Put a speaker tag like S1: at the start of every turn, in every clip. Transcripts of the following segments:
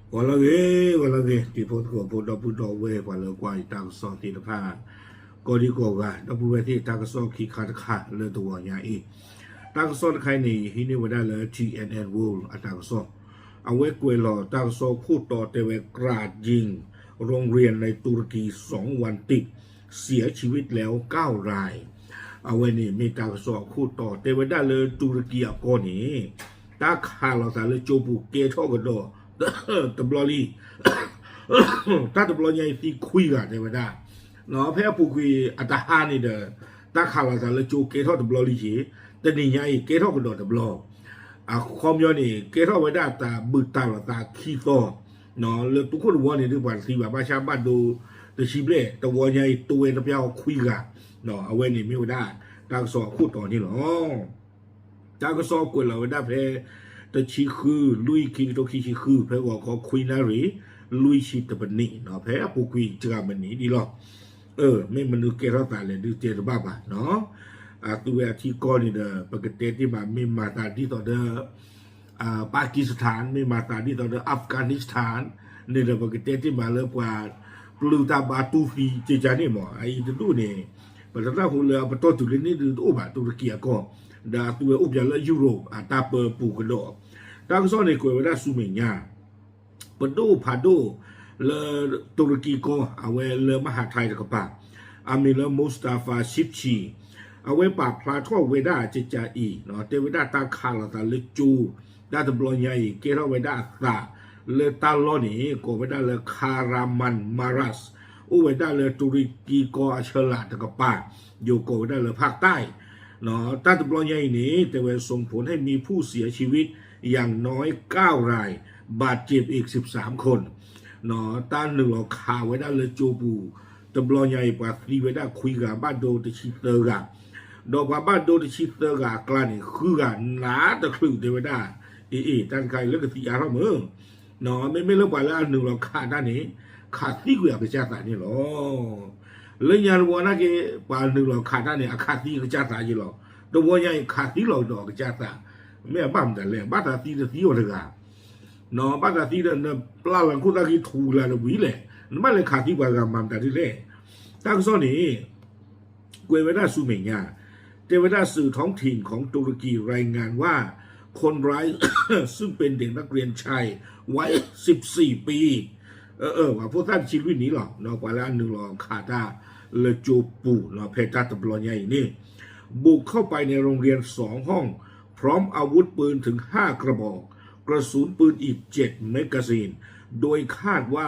S1: Wala ge ti pot ko pot da pu do we pa le kwa ta so ti da pha ko di ko ga da pu we ti ta so ki kha ta kha le to wa nya e ta so ta khai ni hi ni wa da le TNN World อะta so เอาไว้กวยหล่อตั้งโซคู่ต่อเตเวกราดยิงโรงเรียนในตุรกี2 วันติดเสียชีวิตแล้ว9 รายเอาไว้นี่มีตั้งโซคู่ต่อเตเวได้เลยตุรกีก่อนนี้ตาคาเราสารโจบุเกทอกดอตบลอลีตาตบลอใหญ่ที่คุยกันเตเวได้เนาะเพื่อผู้คุยอัตหานี่เด้อตาคาเราสารโจเกทอตบลอลีจีแต่นี่ใหญ่เกทอกดอตบลอคอมยอนี่เกทอไว้ได้ตาบึกตาละตาขี้โตเนาะเลยทุกคนว่านี่ด้วยว่าสิว่าประชาบ้านดูตะชิเบลตะวัวใหญ่ตัวตะเปียวคุยกันเนาะเอาไว้นี่ไม่ได้ตาสอคู่ต่อนี่หรอตาก็สอกวนเราไว้ได้เพตะชีคือลุยคิงโตคิคือเพว่าเขาคุยนารีลุยชิตะบันนี่เนาะเพผู้คุยจามันนี่ดีหรอไม่มันดูเกทอตาเลยดูเจตบ้าป่ะเนาะตัวที่ก่อนนี่เด้อปกติที่มาไม่มาตาที่ต่อเด้อปากีสถานไม่มาตาที่ต่อเด้ออัฟกานิสถานนี่เด้อปกติที่มาเลือกว่าปลูตาบาตูฟีเจจานี่หมอไอ้ตัวนี่ปัจจุบันหัวเรือประตูจุดนี้ดูอุบะตุรกีก็ดาตัวอุบยาละยุโรปตาเปอร์ปูกระโดดตางซ้อนในกวยว่าได้ซูเมียปดูพาดูเลตุรกีก็เอาไว้เลมหาไทยกับปะอามิลมุสตาฟาชิปชีเอาไว้ปราบพลาทอเวด้าเจจาอีเนาะเทเวด้าตาคาลาตาเลจูดาตบลอยใหญ่เกทอเวด้าตาเลตาลอนี่ก็เวด้าเลคารามันมารัสอุเวด้าเลตุรกีก็อัชลาตกับปาโยโกเวด้าเลภาคใต้เนาะตาตบลอยใหญ่นี้แต่เวส่งผลให้มีผู้เสียชีวิตอย่างน้อย9 รายบาดเจ็บอีก13 คนเนาะตาหนึ่งเราข่าวเวด้าเลโจบูตบลอยใหญ่ปาตีเวด้าคุยกับบ้านโดตชิเตอร์กับดอกบ้านโดนชิเตอร์กากลานี่คือกันหนาตะครึ่งเทวดาตั้งใครเลือกที่อาร์มึงเนาะไม่เลิกไปแล้วหนึ่งเราขาดด้านนี้ขาดที่กูอยากไปจ้าตานี่หรอเลยยานวัวนักเก็บหนึ่งเราขาดด้านนี้ขาดที่ก็จ้าตาอยู่หรอตัววัวใหญ่ขาดที่เราดอกจ้าตาไม่บ้ามแต่แรงบ้าตาตีจะตีอะไรกันเนาะบ้าตาตีเนี่ยปลาหลังคุณตะกี้ถูกแล้ววิ่งเลยไม่เลยขาดที่กว่ากันบ้ามแต่ที่แรกตั้งซ้อนนี้กูไม่ได้สู้เหม่งยาเทวดาสื่อท้องถิ่นของตุรกีรายงานว่าคนร้าย ซึ่งเป็นเด็กนักเรียนชายวัย14 ปีว่าพวกท่านชีวิตนี้หรอกเนาะกว่าละหนึ่งหรอขาตาเลโจปูเนาะเพตาตบลอนใหญ่นี่บุกเข้าไปในโรงเรียน2 ห้องพร้อมอาวุธปืนถึง5 กระบอกกระสุนปืนอีก7 แมกกาซีนโดยคาดว่า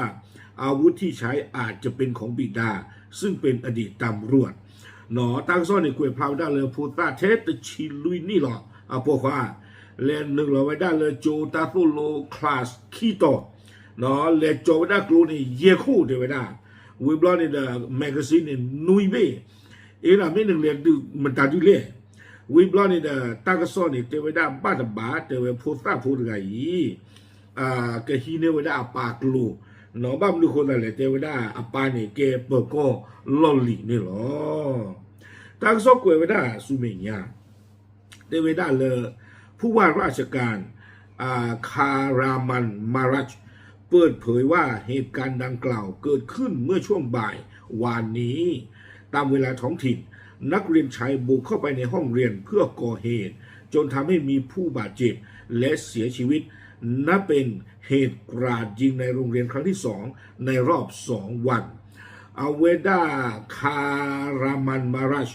S1: อาวุธที่ใช้อาจจะเป็นของบิดาซึ่งเป็นอดีตตำรวจเนาะตั้งซ่อนในกวยพาวได้เลยพูตาเทสชิลุยนี่หรอพวกว่าเล่นหนึ่งเราไว้ได้เลยโจตาโตโลคลาสคีโตเนาะเล่นโจไว้ได้กลูนี่เยคู่เดี๋ยวไว้ได้วิบลอนในแมกกาซีนนี่นุยเบ้ล่ะไม่หนึ่งเรียนดูมันตาดูเล่วิบลอนในตั้งซ่อนนี่เดี๋ยวไว้ได้บ้านบ้าเดี๋ยวไว้พูตาพูดไงก็ฮีเนไว้ได้ปากลูเนาะบ้านดูคนอะไรเดี๋ยวไว้ได้ปานี่เกเปอร์ก็ลอลี่นี่หรอตั้งซอกกวยไว้ได้ซูเมียเดวิดาเลผู้ว่าราชการคารามันมารัชเปิดเผยว่าเหตุการณ์ดังกล่าวเกิดขึ้นเมื่อช่วงบ่ายวานนี้ตามเวลาท้องถิ่นนักเรียนชายบุกเข้าไปในห้องเรียนเพื่อก่อเหตุจนทำให้มีผู้บาดเจ็บและเสียชีวิตนับเป็นเหตุกราดยิงในโรงเรียนครั้งที่2ในรอบ2 วันเอาเวดาคารามันมารัช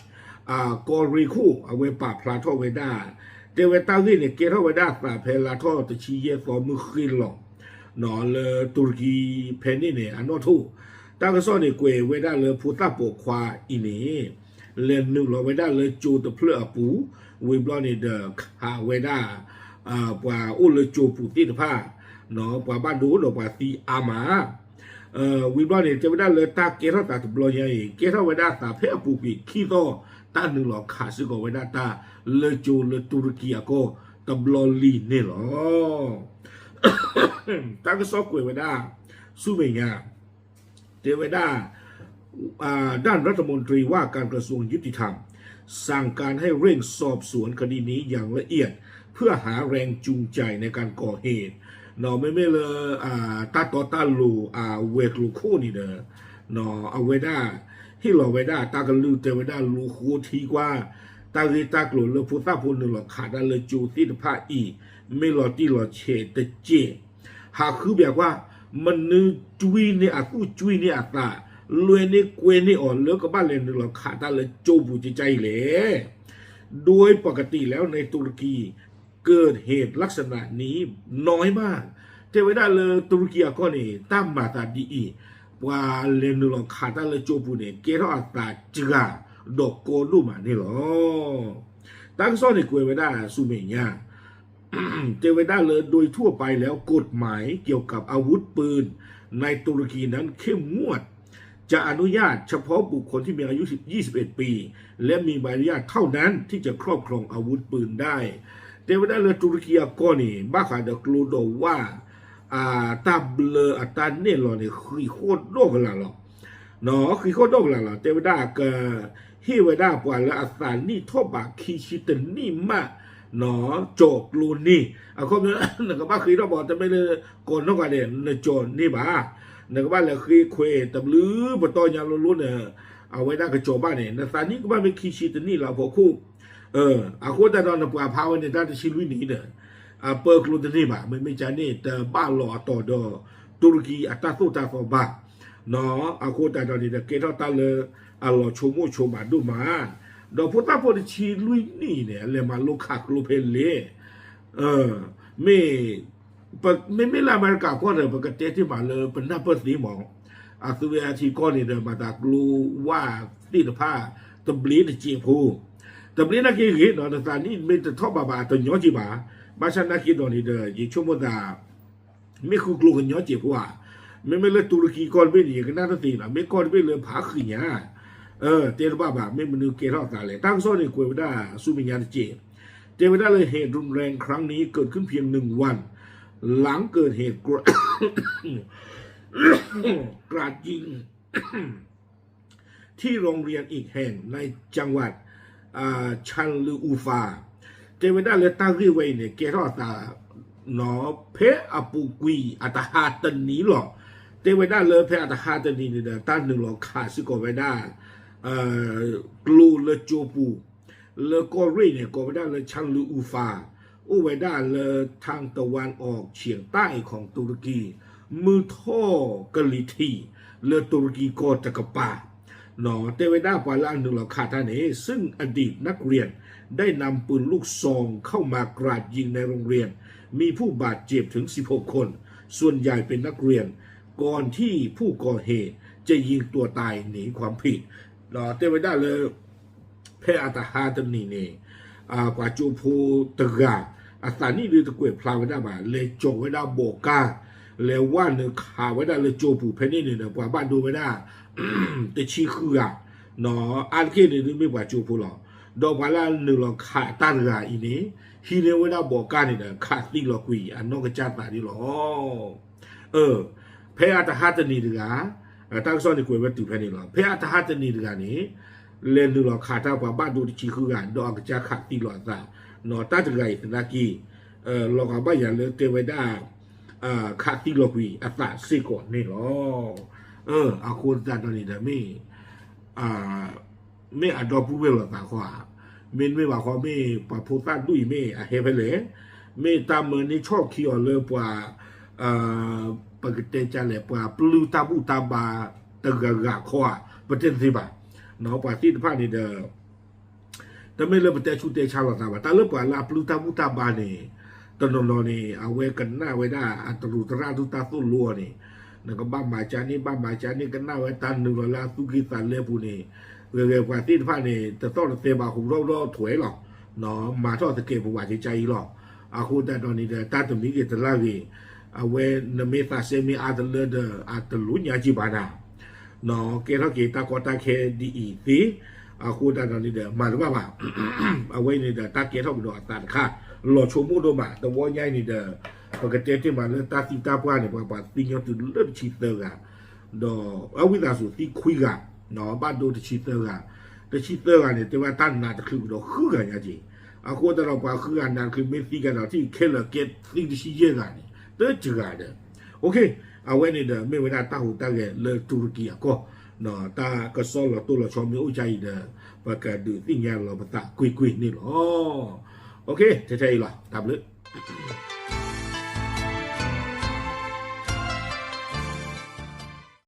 S1: กอริคูเอาไว้ปราบพลาทอเวดาเทเวตาวิเนี่ยเกทอเวดาปราบเพลาทอตะชีเยฟอมือขึ้นหลอกเนาะเลตุรกีเพนนี่เนี่ยอันโนทูตั้งก็ซ่อนในเกวเวดาเลพูตาโปควาอินี่เลนหนึ่งเราเวดาเลจูตะเพลอปูวิบลอนี่เดคาเวดาปว่าอุลจูปูติตผ้าเนาะปว่าบ้านดูเนาะปว่าตีอามาวิบลอนี่จะเวดาเลตาเกทอตาตบลอยใหญ่เกทอเวดาตาเพอปูปีขี้โตตาหนึ่งหรอขาสึกเอาไว้ได้ตาเลโจเลตุรกีก็ตบลอลีนี่หรอตาก็ซอกกวยไว้ได้สู้ไม่ยากเทวดาด้านรัฐมนตรีว่าการกระทรวงยุติธรรมสั่งการให้เร่งสอบสวนคดีนี้อย่างละเอียดเพื่อหาแรงจูงใจในการก่อเหตุ เนาะไม่เลยตาต่อตาลูเวกลูคู่นี่เด้อเนาะเอาไว้ได้ที่เราไว้ได้ตากระลือเตไว้ได้ลูคู่ทีกว่าตาเรตากลูเลผู้ทราบผู้หนึ่งหรอกขาดเลยจูที่ผ้าอีไม่หลอที่หลอเฉตเจหากคือแบบว่ามันนึกจุยเนี่ยกูจุยเนี่ยตาลวยเนี่ยกวยเนี่ยอ่อนเลือกกับบ้านเลยหนึ่งหรอกขาดเลยโจบุจิใจเลยโดยปกติแล้วในตุรกีเกิดเหตุลักษณะนี้น้อยมากแต่ไว้ได้เลยตุรกีก็นี่ตั้มมาตาดีว่าเลนหรอกขาดเลยโจบุเนี่ยเกล้าตาจิกาดอกโกลูมานี่หรอตั้งซ้อนในกวยไว้ได้สุเมียเจไว้ได้เลยโดยทั่วไปแล้วกฎหมายเกี่ยวกับอาวุธปืนในตุรกีนั้นเข้มงวดจะอนุญาตเฉพาะบุคคลที่มีอายุ21 ปีและมีใบอนุญาตเท่านั้นที่จะครอบครองอาวุธปืนได้เจไว้ได้เลยตุรกีก็นี่บ้าขาดกลูโดว่าตาเบลอตาเนลเนี่ยคือโคตรโลกละหรอเนาะคือโคตรโลกละหรอเจไว้ได้ก็ที่ไว้ได้กว่าและอัสานนี่ทบะคีชิตนี่มาเนาะโจกลูนี่เขาเนี่ยนึกว่าคือเราบอกจะไม่เลยโกนนกกระเด็นในโจนนี่บ้านึกว่าเลยคือคุยแต่ลือปตอยาลุ้นเนี่ยเอาไว้ได้กับโจบ้านเนี่ยอัสานนี่ก็บ้านเป็นคีชิตนี่เราพอคู่โคตรตอนนั้นปลาพาวเนี่ยได้จะชิลุยนี่เด้อเปิร์กลูนี่บ้าไม่ใช่เนี่ยแต่บ้านหล่อต่อดอตุรกีอัตตาสุตาฟบ้าเนาะโคตรตอนนี้เกล้าตาเลยหล่อโชโมโชมาดูมาดอกพุทธพจน์ชีลุยนี่เนี่ยเลยมาลูกขักลูเพลเล่ไม่ลามากับก็เลยปกติที่มาเลยเป็นหน้าเปิดสีหมองสุเวทีก็เนี่ยเดินมาจากลูว่าตีนผ้าตบลีนจีพูตบลีนนักกิจเนาะแต่นี่ไม่จะทอบบาตัวย้อนจีบาบ้านฉันนักกิจตอนนี้เดินยิ่งชั่วโมงดาไม่คือกลัวกันย้อนจีบว่าไม่เลยตุรกีก่อนไม่ดีกันน่าจะตีนะไม่ก่อนไม่เลยผาขึ้นเนี่ยเจ้าบ้าไม่มันนึกเกล้าตาเลยตั้งซ้อนในกวยได้สุมิญญาเจไว้ได้เลยเหตุรุนแรงครั้งนี้เกิดขึ้นเพียง1 วันหลังเกิดเหตุกราดยิงที่โรงเรียนอีกแห่งในจังหวัดชันลูอูฟาเจไว้ได้เลยตั้งรีไว้เนี่ยเกล้าตาหนอเพอปูกีอัตหาตันนี้หรอเจไว้ได้เลยเพอัตหาตันนี้เนี่ยตั้งหนึ่งหรอขาดสิกไว้ได้กลูเลโจปูเลกอรีเนี่ยก็ไว้ได้เลยชันลูอูฟาไว้ได้เลยทางตะวันออกเฉียงใต้ของตุรกีมือท่อกะลิทีเลตุรกีก็ตะกปาหนอเตไว้ได้ปาล่างหนึ่งหลักขาท่านนี้ซึ่งอดีตนักเรียนได้นำปืนลูกซองเข้ามากราดยิงในโรงเรียนมีผู้บาดเจ็บถึง16 คนส่วนใหญ่เป็นนักเรียนก่อนที่ผู้ก่อเหตุจะยิงตัวตายหนีความผิดเตไว้ได้เลยเพออัตหาตันนี่เนี่ยกว่าจูพูตะกาอาสานี่ดูตะกวยพลาไว้ได้มาเลยจงไว้ได้โบกาแล้วว่าเนื้อขาไว้ได้เลยโจปูเพนี่เนี่ยกว่าบ้านดูไว้ได้แต่ชี้คือเนาะอันแค่นี้ไม่กว่าจูพูหรอกดอกบาลาหนึ่งหรอกขาตั้งราอีนี้ฮีเนไว้ได้โบกาเนี่ยขาตีหรอกกุยอันนอกกระจาตาดีหรอเพออัตหาตันนี่ดีกว่าตั้งซ้อนในกวยวัตถุเพนี่หรอเพออัตหาตันนี่ดีกว่านี้เลนดูหรอกขาท่าว่าบ้านดูที่ชี้คือกันดอกจะขาตีหลอดตาหนอตาจะไงนักกี้หลอกบ้านอย่างเลยเตไว้ได้ขาตีหลอกวีอัตราสี่ก่อนนี่หรออาคนจานตอนนี้ไม่อาจดอผู้เวลตาขวาไม่ว่าเขาไม่ปะพูดตั้งดุยไม่เฮไปเลยไม่ตามเมือนี่ชอบขี้อ่อนเลยว่าปกติจะเลยว่าปลูตาบุตาบาตะกะกะขวาประเทศสิบะเนาะปาที่ผ้านี่เด้อแต่ไม่เลิกแต่ชุดเตชาวตาบะแต่เลิกว่าลาปลูตาบุตาบานี่ตอนนอนนี่เอาไว้กันหน้าไว้ได้อัตรุตราตุตาตุลัวนี่นั่นก็บ้าหมายจานี่กันหน้าไว้ตันหนึ่งลาตุกิตันเล่ผู้นี่เรื่องปาที่ผ้านี่จะต้องเตะบาหุ่นรอบถวยหรอกเนาะมาทอดตะเกียบหัวใจหรอกอาคูแต่ตอนนี้เด้อตาตุมิกิตลาวีเอาไว้นเมตาเซมิอาตเลเดออาตลุญญาจิบานาเนาะเกล้าเกตากอตาเคดีอีตีคูแต่ตอนนี้เด้อมาหรือว่าเอาไว้นี่เด้อตาเกล้าไปดูอัตราค่าหล่อชมูโดมาแต่ว่าใหญ่นี่เด้อปกติที่มาเลือตาติตาปวาเนี่ยปะติงยอดเริ่มชีเตอร์กันดอเอาวิธีสุดที่คุยกันเนาะบ้านดูที่ชีเตอร์กันแต่ชีเตอร์กันเนี่ยแต่ว่าตั้งนานจะคือดอกคือกันยังจีคูแต่เราปะคือกันนั่นคือไม่ตีกันเราที่เคลเกตสิ่งที่ชี้เยอะกัน这几个的，OK，啊，外面的没为他大户大概来土耳其啊，个，那大个少了多了，全面欧加一的，把个的定下了不大，贵贵你了哦，OK，再一了，大不了。